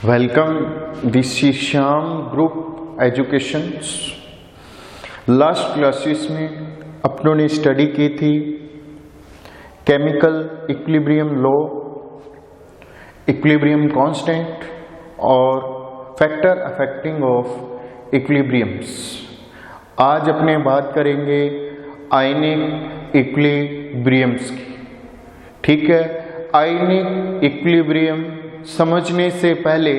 Welcome, this is Shyam group education. Last classes में अपनों ने स्टडी की थी chemical equilibrium law, equilibrium constant और फैक्टर अफेक्टिंग ऑफ इक्विलिब्रियम्स। आज अपने बात करेंगे आयनिक इक्विलिब्रियम्स की। ठीक है, आयनिक इक्विलिब्रियम समझने से पहले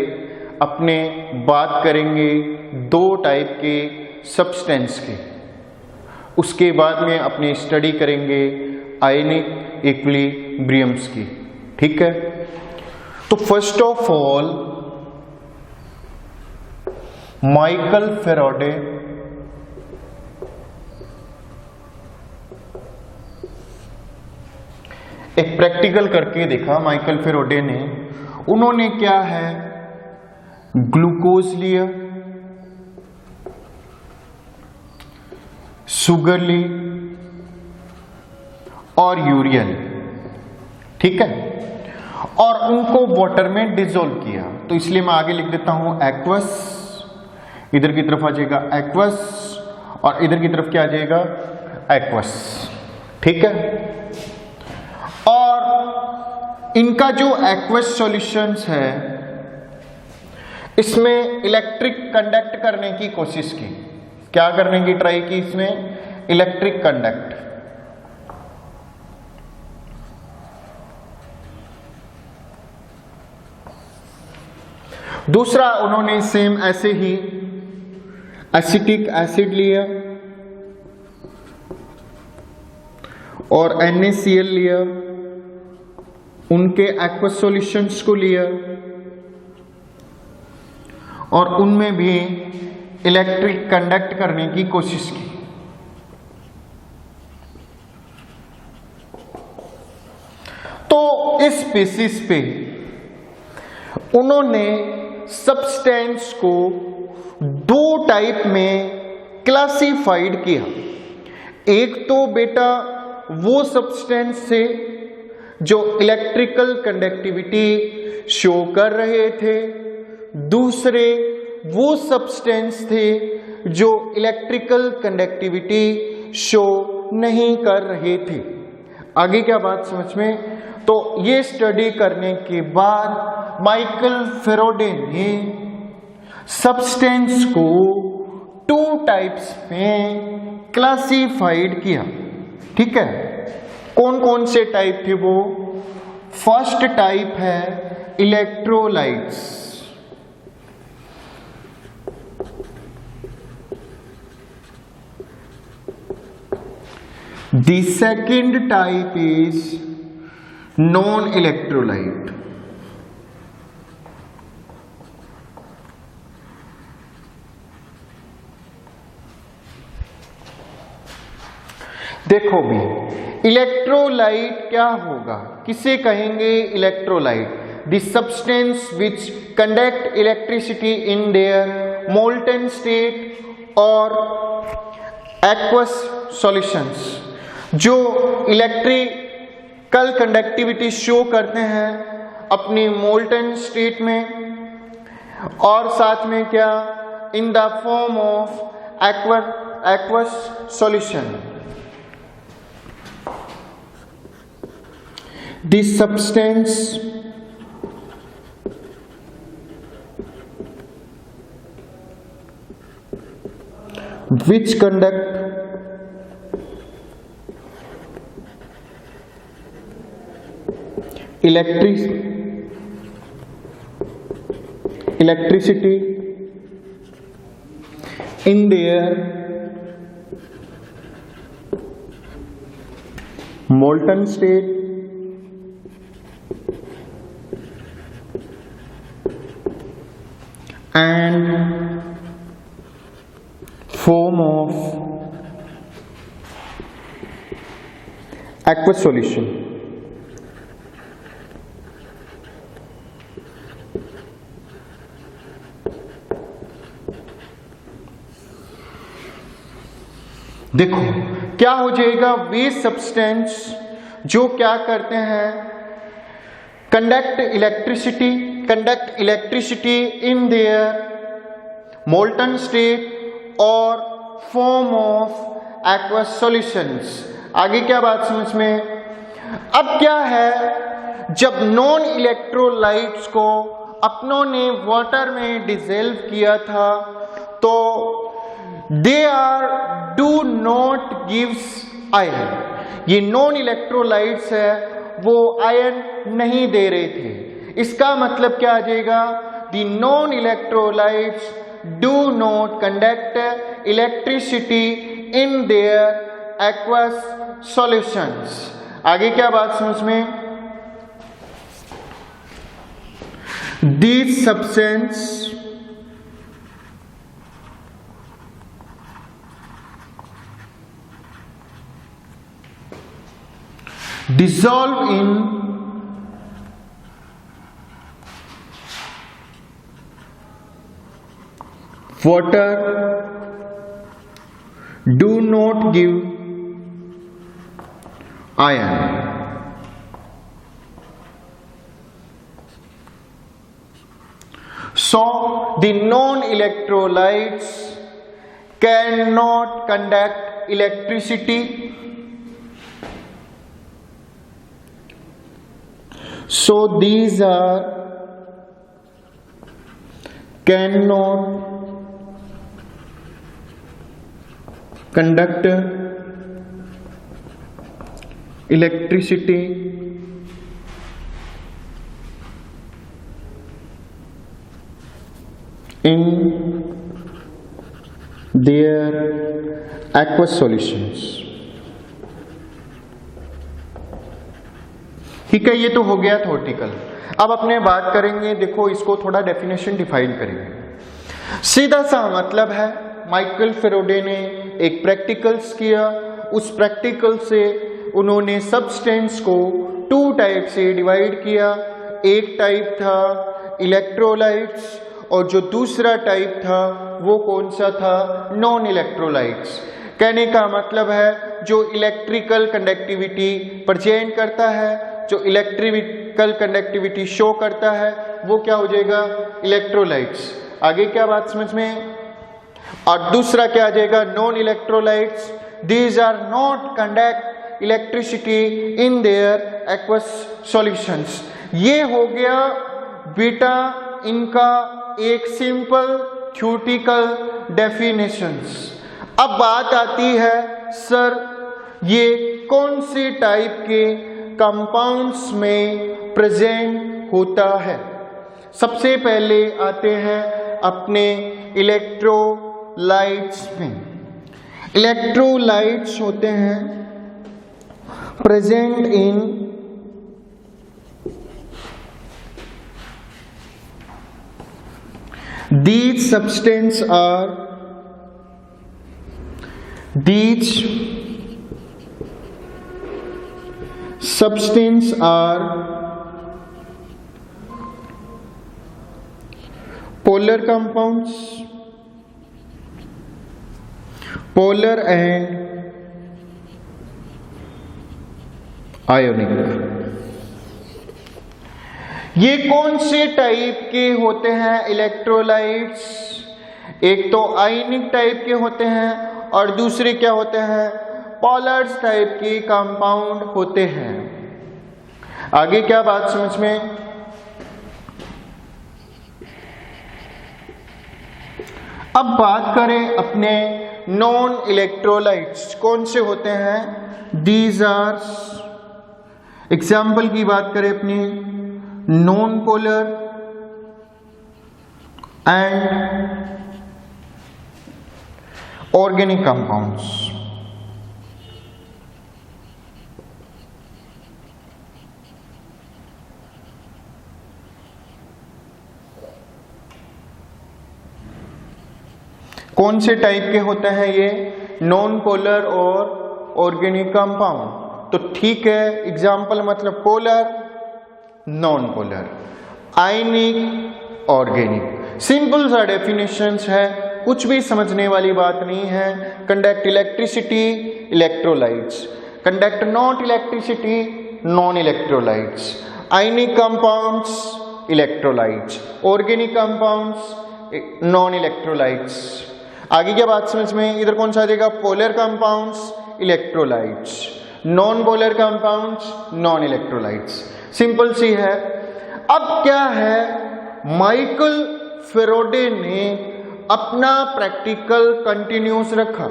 अपने बात करेंगे दो टाइप के सब्सटेंस की, उसके बाद में अपनी स्टडी करेंगे आयनिक इक्विलिब्रियम्स की। ठीक है, तो first of all Michael Faraday एक प्रैक्टिकल करके देखा माइकल फैराडे ने। उन्होंने क्या है, ग्लूकोज लिया, शुगर ली और यूरिया ली। ठीक है, और उनको वाटर में डिसॉल्व किया। तो इसलिए मैं आगे लिख देता हूं एक्वस, इधर की तरफ आ जाएगा एक्वस और इधर की तरफ क्या आ जाएगा एक्वस। ठीक है, और इनका जो एक्वस सॉल्यूशंस है इसमें इलेक्ट्रिक कंडक्ट करने की कोशिश की। क्या करने की ट्राई की इसमें? Electric conduct. दूसरा उन्होंने सेम ऐसे ही एसिटिक एसिड लिया और NaCl लिया, उनके एक्वस सॉल्यूशंस को लिया और उनमें भी इलेक्ट्रिक कंडक्ट करने की कोशिश की। तो इस बेसिस पे उन्होंने सब्सटेंस को दो टाइप में क्लासिफाइड किया। एक तो बेटा वो सब्सटेंस से जो इलेक्ट्रिकल कंडक्टिविटी शो कर रहे थे, दूसरे वो सब्सटेंस थे जो इलेक्ट्रिकल कंडक्टिविटी शो नहीं कर रहे थे। आगे क्या बात समझ में? तो ये स्टडी करने के बाद माइकल फैराडे ने सब्सटेंस को टू टाइप्स में क्लासिफाइड किया। ठीक है, कौन कौन से टाइप थे वो? फर्स्ट टाइप है electrolytes, the second type is non electrolyte. देखो भी, इलेक्ट्रोलाइट क्या होगा, किसे कहेंगे electrolyte? The substance which conduct electricity in there molten state और एक्वस सॉल्यूशंस, जो इलेक्ट्रिकल कंडक्टिविटी शो करते हैं अपनी मोल्टन स्टेट में, और साथ में क्या, in the form of aqueous solution. This substance which conduct electricity in their molten state and form of aqueous solution। देखो क्या हो जाएगा, वे सब्सटेंस जो क्या करते हैं, conduct electricity conduct electricity in their molten state or form of aqueous solutions। आगे क्या बात समझ में? अब क्या है, जब नॉन इलेक्ट्रोलाइट्स को अपनों ने वाटर में डिसॉल्व किया था तो they are do not gives ion. ये नॉन इलेक्ट्रोलाइट्स है, वो आयन नहीं दे रहे थे। इसका मतलब क्या आ जाएगा? The non electrolytes do not conduct electricity in their aqueous solutions. आगे क्या बात समझ में? These substance dissolve in water, do not give iron। So the non-electrolytes cannot conduct electricity, so these are cannot conduct electricity in their aqueous solutions। ठीक है, ये तो हो गया थ्योरेटिकल। अब अपने बात करेंगे, देखो इसको थोड़ा डेफिनेशन डिफाइन करेंगे। सीधा सा मतलब है, माइकल फेराडे ने एक प्रैक्टिकल्स किया, उस प्रैक्टिकल से उन्होंने सब्सटेंस को 2 टाइप से डिवाइड किया। एक टाइप था इलेक्ट्रोलाइट्स और जो दूसरा टाइप था वो कौन सा था? Non electrolytes. कहने का मतलब है जो इलेक्ट्रिकल कंडक्टिविटी प्रेजेंट करता है, जो इलेक्ट्रिकल कंडक्टिविटी शो करता है, वो क्या हो जाएगा? इलेक्ट्रोलाइट्स। आगे क्या बात समझ में? और दूसरा क्या आ जाएगा? Non electrolytes, these are not conduct electricity in their aqueous solutions. ये हो गया बेटा इनका एक सिंपल थ्योरेटिकल डेफिनेशंस। अब बात आती है, सर ये कौन से टाइप के कंपाउंड्स में प्रेजेंट होता है? सबसे पहले आते हैं अपने इलेक्ट्रोलाइट्स में। इलेक्ट्रोलाइट्स होते हैं present in these substance are polar compounds, polar and ionic। ये कौन से टाइप के होते हैं इलेक्ट्रोलाइट्स? एक तो आयनिक टाइप के होते हैं और दूसरे क्या होते हैं? पोलर्स टाइप के कंपाउंड होते हैं। आगे क्या बात समझ में? अब बात करें अपने नॉन इलेक्ट्रोलाइट्स कौन से होते हैं? दीज आर, एग्जाम्पल की बात करें अपनी, non polar and organic compounds. कौन से टाइप के होते हैं ये? नॉन पोलर और ऑर्गेनिक कंपाउंड। तो ठीक है, एग्जाम्पल मतलब पोलर, नॉन पोलर, आयनिक, ऑर्गेनिक। सिंपल सा डेफिनेशंस है, कुछ भी समझने वाली बात नहीं है। Conduct electricity, electrolytes. Conduct not electricity, non electrolytes. Ionic compounds, electrolytes, organic compounds, non electrolytes. आगे क्या बात समझ में, इधर कौन सा आ जाएगा, polar compounds, electrolytes, non polar compounds, non electrolytes. Simple सी है। अब क्या है, माइकल फेराडे ने अपना प्रैक्टिकल कंटिन्यूस रखा।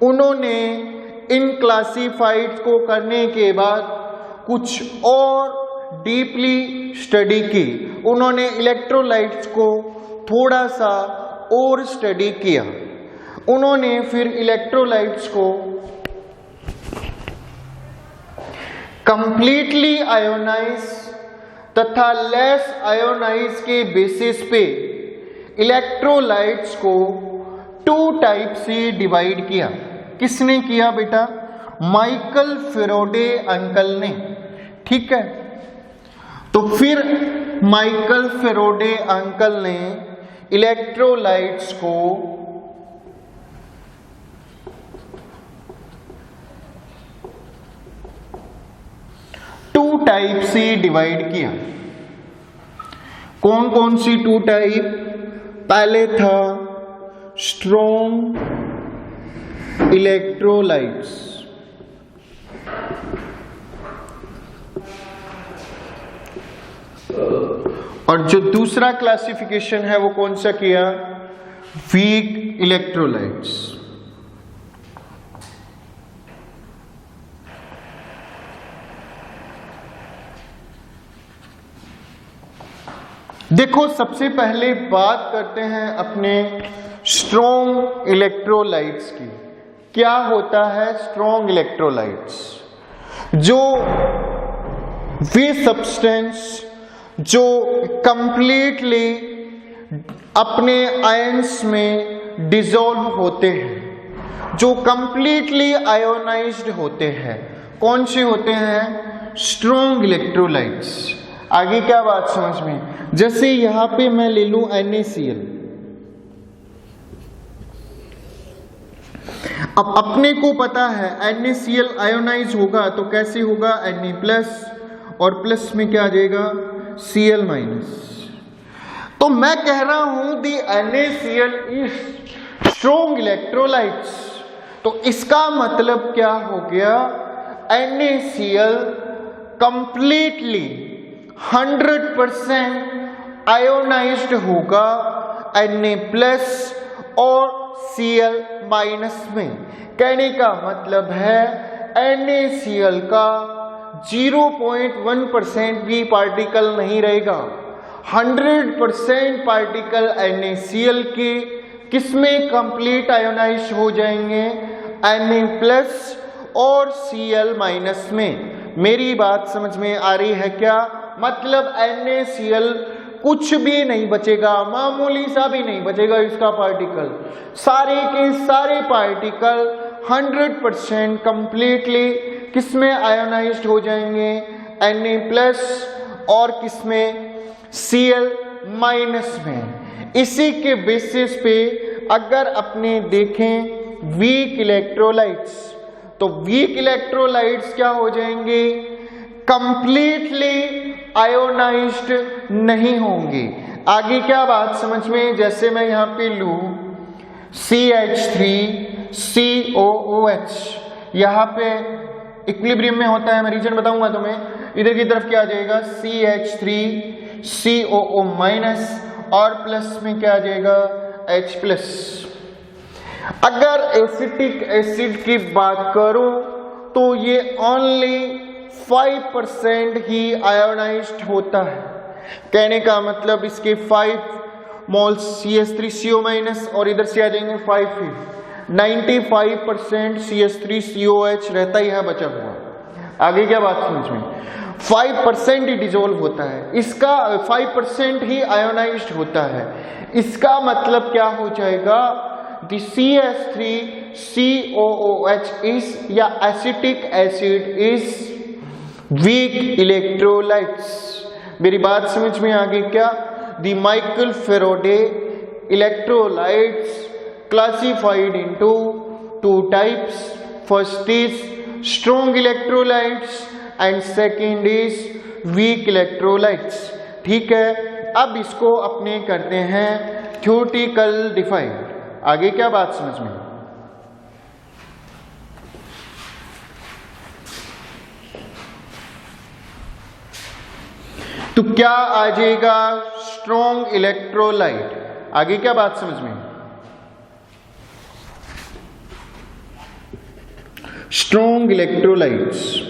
उन्होंने इन क्लासिफाइड को करने के बाद कुछ और डीपली स्टडी की। उन्होंने इलेक्ट्रोलाइट्स को थोड़ा सा और स्टडी किया। उन्होंने फिर इलेक्ट्रोलाइट्स को कंप्लीटली आयोनाइज तथा लेस आयोनाइज के बेसिस पे इलेक्ट्रोलाइट्स को 2 टाइप से डिवाइड किया। किसने किया बेटा, माइकल फेराडे अंकल ने। ठीक है, तो फिर माइकल फेराडे अंकल ने इलेक्ट्रोलाइट्स को टू टाइप से डिवाइड किया। कौन कौन सी 2 टाइप, पहले था स्ट्रॉन्ग इलेक्ट्रोलाइट्स, और जो दूसरा क्लासिफिकेशन है वो कौन सा किया, वीक इलेक्ट्रोलाइट्स। देखो, सबसे पहले बात करते हैं अपने स्ट्रॉन्ग इलेक्ट्रोलाइट्स की। क्या होता है स्ट्रॉन्ग इलेक्ट्रोलाइट्स, जो वे सब्सटेंस जो कंप्लीटली अपने आयंस में डिसॉल्व होते हैं, जो कंप्लीटली आयोनाइज्ड होते हैं, कौन से होते हैं, स्ट्रॉन्ग इलेक्ट्रोलाइट्स। आगे क्या बात समझ में, जैसे यहां पे मैं ले लूं NaCl। अब अपने को पता है NaCl आयोनाइज होगा तो कैसे होगा, Na+ और प्लस में क्या आ जाएगा, Cl-। तो मैं कह रहा हूं दी NaCl इज स्ट्रॉन्ग इलेक्ट्रोलाइट्स, तो इसका मतलब क्या हो गया, NaCl कंप्लीटली 100% आयोनाइज्ड होगा Na+ और Cl- में। कहने का मतलब है NaCl का 0.1% भी पार्टिकल नहीं रहेगा। 100% पार्टिकल NaCl के किसमें कंप्लीट आयोनाइज हो जाएंगे, Na+ और Cl- में। मेरी बात समझ में आ रही है क्या, मतलब NaCl कुछ भी नहीं बचेगा, मामूली सा भी नहीं बचेगा इसका पार्टिकल। सारे के सारे पार्टिकल 100% कंप्लीटली किसमें आयोनाइज्ड हो जाएंगे, Na+ और किसमें, Cl- में। इसी के बेसिस पे अगर अपने देखें वीक इलेक्ट्रोलाइट्स, तो वीक इलेक्ट्रोलाइट्स क्या हो जाएंगे, कंप्लीटली आयोनाइज्ड नहीं होंगे। आगे क्या बात समझ में, जैसे मैं यहां पे लू CH3COOH, यहां पे इक्विलिब्रियम में होता है, मैं रीजन बताऊंगा तुम्हें। इधर की तरफ क्या आ जाएगा, CH3COO- और प्लस में क्या आ जाएगा, H+। अगर एसिटिक एसिड की बात करूं तो ये ओनली 5% ही आयोनाइज्ड होता है। कहने का मतलब इसके 5 मोल्स CH3CO- और इधर से आ जाएंगे 5 ही, 95% CH3COH रहता ही है बचा हुआ। आगे क्या बात समझ में, 5% ही डिसॉल्व होता है, इसका 5% ही आयोनाइज्ड होता है। इसका मतलब क्या हो जाएगा, the CH3COOH is या acetic acid is weak electrolytes। मेरी बात समझ में आ गई क्या, the Michael Faraday electrolytes classified into 2 types, first is strong electrolytes and second is weak electrolytes। ठीक है, अब इसको अपने करते हैं थ्योरेटिकल डिफाइंड। आगे क्या बात समझ में? तो क्या आ जाएगा? Strong electrolyte. आगे क्या बात समझ में? Strong electrolytes.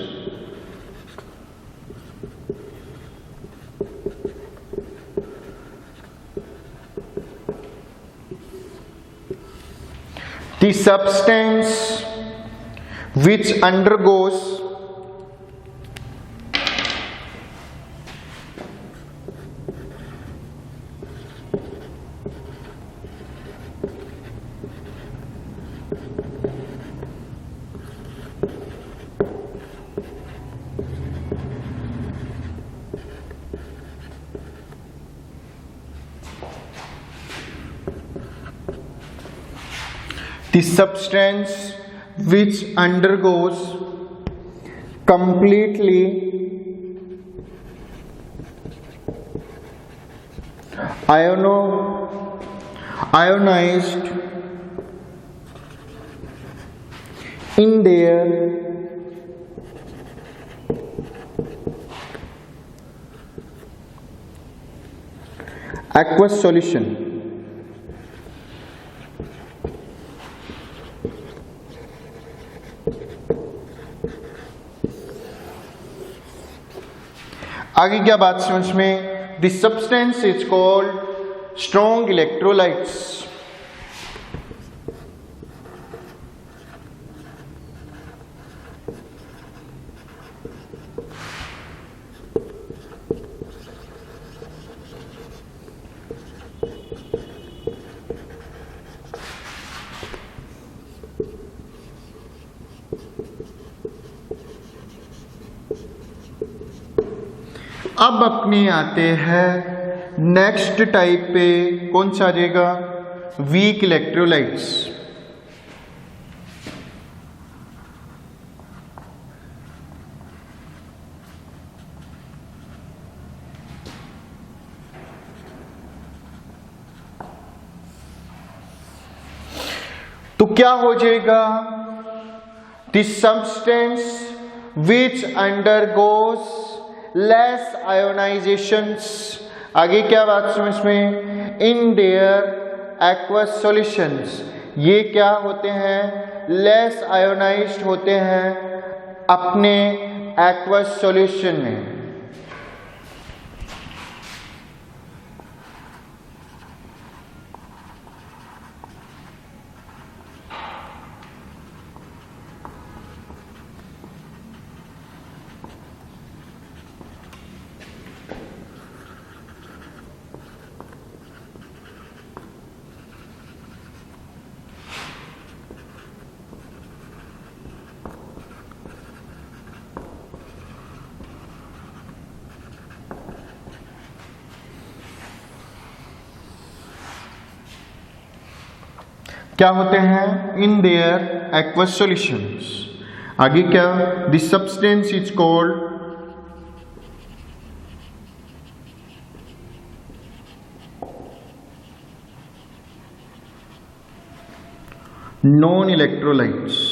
The substance which undergoes the substance which undergoes completely ionized in their aqueous solution. आगे क्या बात समझ में? This substance is called strong electrolytes. अब अपने आते हैं नेक्स्ट टाइप पे। कौन सा आ जाएगा? Weak electrolytes. तो क्या हो जाएगा? This substance which undergoes less ionizations. आगे क्या बात समझ में? In their aqueous solutions. ये क्या होते हैं? लेस आयोनाइज्ड होते हैं अपने एक्वस सॉल्यूशन में। क्या होते हैं? इन देयर एक्वस सॉल्यूशंस। आगे क्या? This substance is called non electrolytes.